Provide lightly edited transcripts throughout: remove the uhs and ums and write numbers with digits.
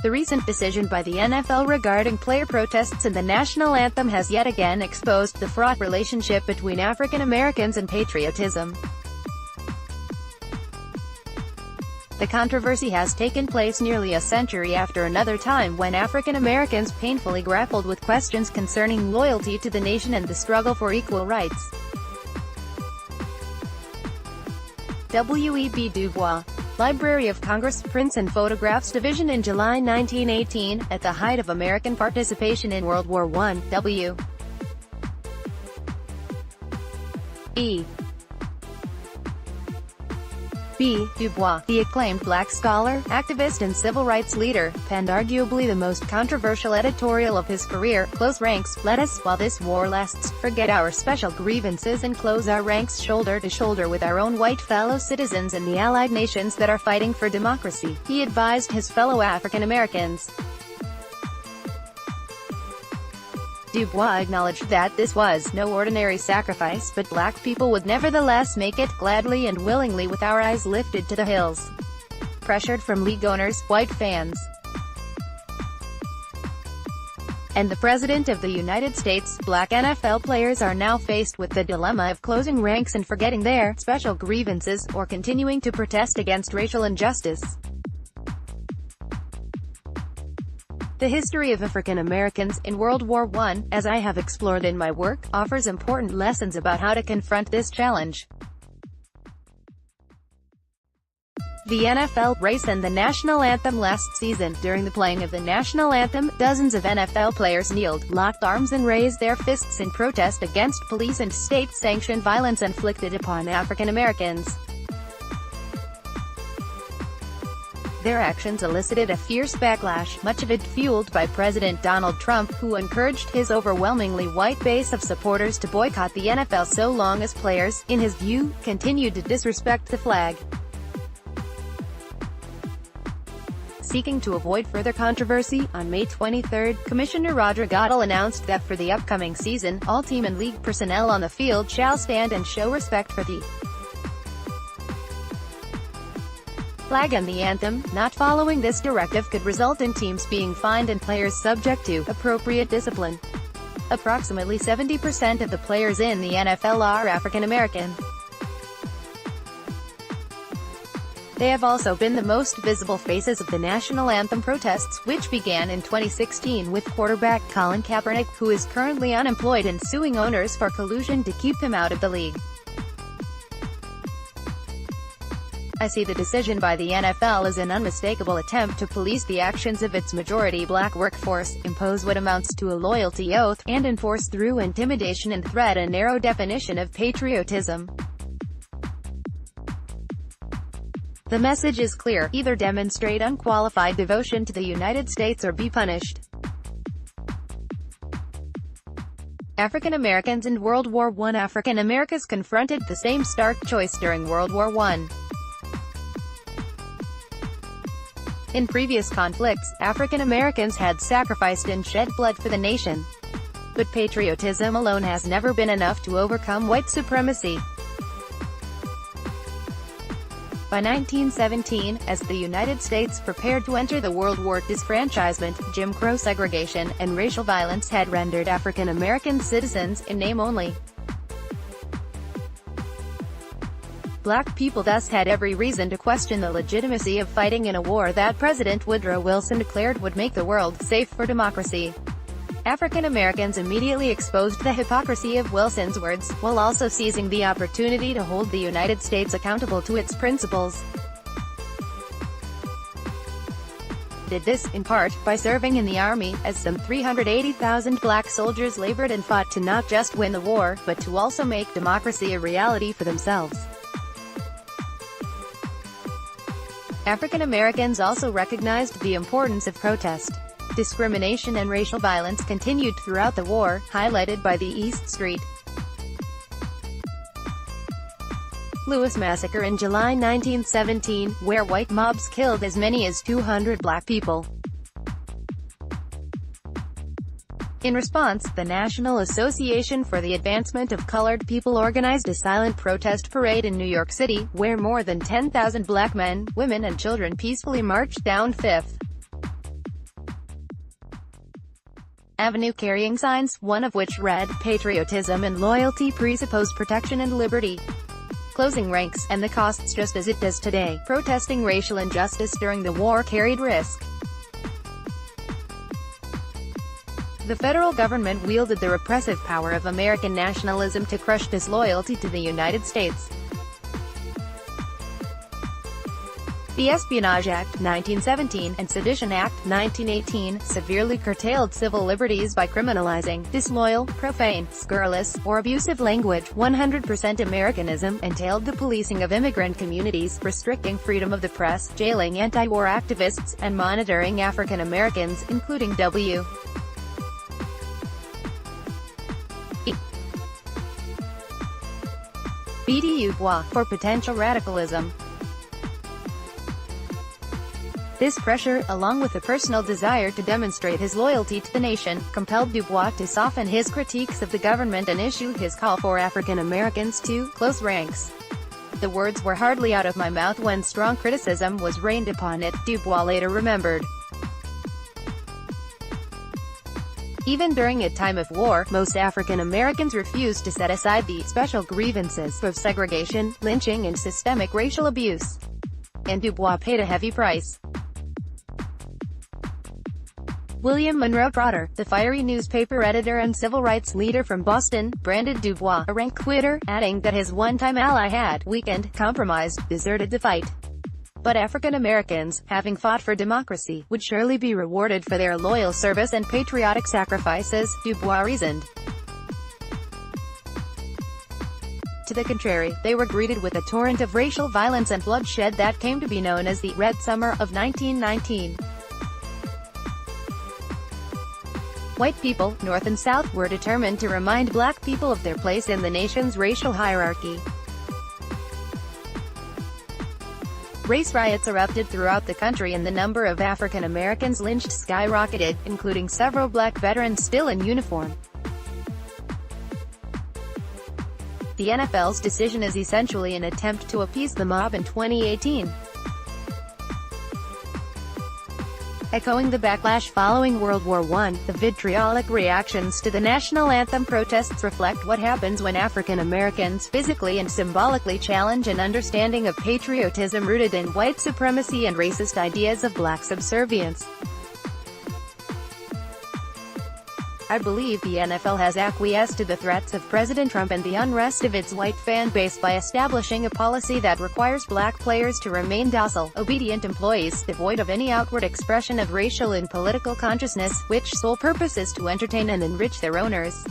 The recent decision by the NFL regarding player protests in the national anthem has yet again exposed the fraught relationship between African Americans and patriotism. The controversy has taken place nearly a century after another time when African Americans painfully grappled with questions concerning loyalty to the nation and the struggle for equal rights. W.E.B. Du Bois, Library of Congress Prints and Photographs Division in July 1918, at the height of American participation in World War I, W.E.B. Du Bois, the acclaimed black scholar, activist and civil rights leader, penned arguably the most controversial editorial of his career, "Close ranks, let us, while this war lasts, forget our special grievances and close our ranks shoulder to shoulder with our own white fellow citizens and the allied nations that are fighting for democracy," he advised his fellow African Americans. Du Bois acknowledged that this was no ordinary sacrifice, but black people would nevertheless make it, gladly and willingly, with our eyes lifted to the hills. Pressured from league owners, white fans, and the President of the United States, black NFL players are now faced with the dilemma of closing ranks and forgetting their special grievances, or continuing to protest against racial injustice. The history of African Americans in World War I, as I have explored in my work, offers important lessons about how to confront this challenge. The NFL race and the national anthem. Last season, during the playing of the national anthem, dozens of NFL players kneeled, locked arms and raised their fists in protest against police and state-sanctioned violence inflicted upon African Americans. Their actions elicited a fierce backlash, much of it fueled by President Donald Trump, who encouraged his overwhelmingly white base of supporters to boycott the NFL so long as players, in his view, continued to disrespect the flag. Seeking to avoid further controversy, on May 23, Commissioner Roger Goodell announced that for the upcoming season, all team and league personnel on the field shall stand and show respect for the flag and the anthem. Not following this directive could result in teams being fined and players subject to appropriate discipline. Approximately 70% of the players in the NFL are African American. They have also been the most visible faces of the national anthem protests, which began in 2016 with quarterback Colin Kaepernick, who is currently unemployed and suing owners for collusion to keep him out of the league. I see the decision by the NFL as an unmistakable attempt to police the actions of its majority black workforce, impose what amounts to a loyalty oath, and enforce through intimidation and threat a narrow definition of patriotism. The message is clear: either demonstrate unqualified devotion to the United States or be punished. African Americans in World War I. African Americans confronted the same stark choice during World War I. In previous conflicts, African Americans had sacrificed and shed blood for the nation. But patriotism alone has never been enough to overcome white supremacy. By 1917, as the United States prepared to enter the World War, disfranchisement, Jim Crow segregation, and racial violence had rendered African American citizens in name only. Black people thus had every reason to question the legitimacy of fighting in a war that President Woodrow Wilson declared would make the world safe for democracy. African Americans immediately exposed the hypocrisy of Wilson's words, while also seizing the opportunity to hold the United States accountable to its principles. Did this, in part, by serving in the Army, as some 380,000 black soldiers labored and fought to not just win the war, but to also make democracy a reality for themselves. African Americans also recognized the importance of protest. Discrimination and racial violence continued throughout the war, highlighted by the East Street Louis massacre in July 1917, where white mobs killed as many as 200 black people. In response, the National Association for the Advancement of Colored People organized a silent protest parade in New York City, where more than 10,000 black men, women and children peacefully marched down Fifth Avenue carrying signs, one of which read, "Patriotism and loyalty presuppose protection and liberty." Closing ranks, and the costs just as it does today. Protesting racial injustice during the war carried risk. The federal government wielded the repressive power of American nationalism to crush disloyalty to the United States. The Espionage Act, 1917, and Sedition Act, 1918, severely curtailed civil liberties by criminalizing disloyal, profane, scurrilous, or abusive language. 100% Americanism entailed the policing of immigrant communities, restricting freedom of the press, jailing anti-war activists, and monitoring African Americans, including W.E.B. Bois, for potential radicalism. This pressure, along with a personal desire to demonstrate his loyalty to the nation, compelled Dubois to soften his critiques of the government and issue his call for African Americans to close ranks. "The words were hardly out of my mouth when strong criticism was rained upon it," Dubois later remembered. Even during a time of war, most African Americans refused to set aside the special grievances of segregation, lynching and systemic racial abuse. And Dubois paid a heavy price. William Monroe Trotter, the fiery newspaper editor and civil rights leader from Boston, branded Dubois a rank quitter, adding that his one-time ally had weakened, compromised, deserted the fight. But African Americans, having fought for democracy, would surely be rewarded for their loyal service and patriotic sacrifices, Dubois reasoned. To the contrary, they were greeted with a torrent of racial violence and bloodshed that came to be known as the Red Summer of 1919. White people, North and South, were determined to remind black people of their place in the nation's racial hierarchy. Race riots erupted throughout the country and the number of African Americans lynched skyrocketed, including several black veterans still in uniform. The NFL's decision is essentially an attempt to appease the mob in 2018. Echoing the backlash following World War I, the vitriolic reactions to the national anthem protests reflect what happens when African Americans physically and symbolically challenge an understanding of patriotism rooted in white supremacy and racist ideas of black subservience. "I believe the NFL has acquiesced to the threats of President Trump and the unrest of its white fan base by establishing a policy that requires black players to remain docile, obedient employees, devoid of any outward expression of racial and political consciousness, which sole purpose is to entertain and enrich their owners."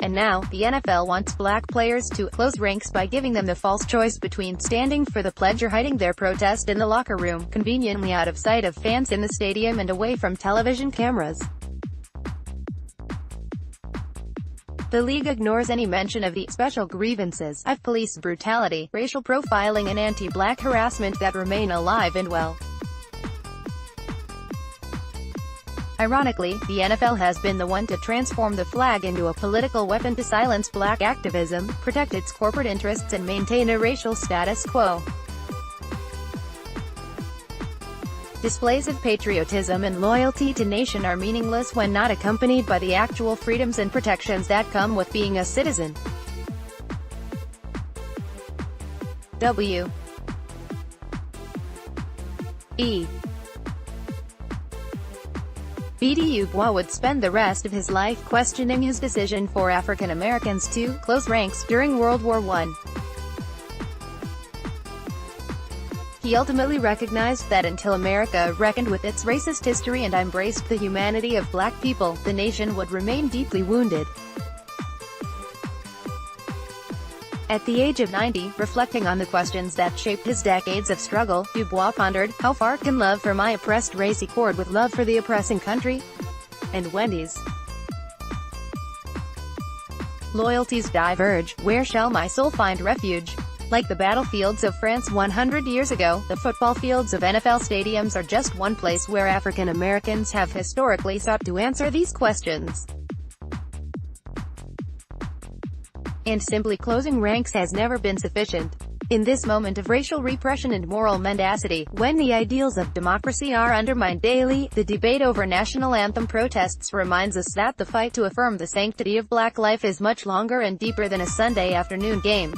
And now, the NFL wants black players to close ranks by giving them the false choice between standing for the pledge or hiding their protest in the locker room, conveniently out of sight of fans in the stadium and away from television cameras. The league ignores any mention of the special grievances of police brutality, racial profiling and anti-black harassment that remain alive and well. Ironically, the NFL has been the one to transform the flag into a political weapon to silence black activism, protect its corporate interests and maintain a racial status quo. Displays of patriotism and loyalty to nation are meaningless when not accompanied by the actual freedoms and protections that come with being a citizen. W.E.B. Dubois would spend the rest of his life questioning his decision for African Americans to close ranks during World War I. He ultimately recognized that until America reckoned with its racist history and embraced the humanity of black people, the nation would remain deeply wounded. At the age of 90, reflecting on the questions that shaped his decades of struggle, Dubois pondered, "How far can love for my oppressed race accord with love for the oppressing country?" And Wendy's. Loyalties diverge, where shall my soul find refuge? Like the battlefields of France 100 years ago, the football fields of NFL stadiums are just one place where African Americans have historically sought to answer these questions. And simply closing ranks has never been sufficient. In this moment of racial repression and moral mendacity, when the ideals of democracy are undermined daily, the debate over national anthem protests reminds us that the fight to affirm the sanctity of black life is much longer and deeper than a Sunday afternoon game.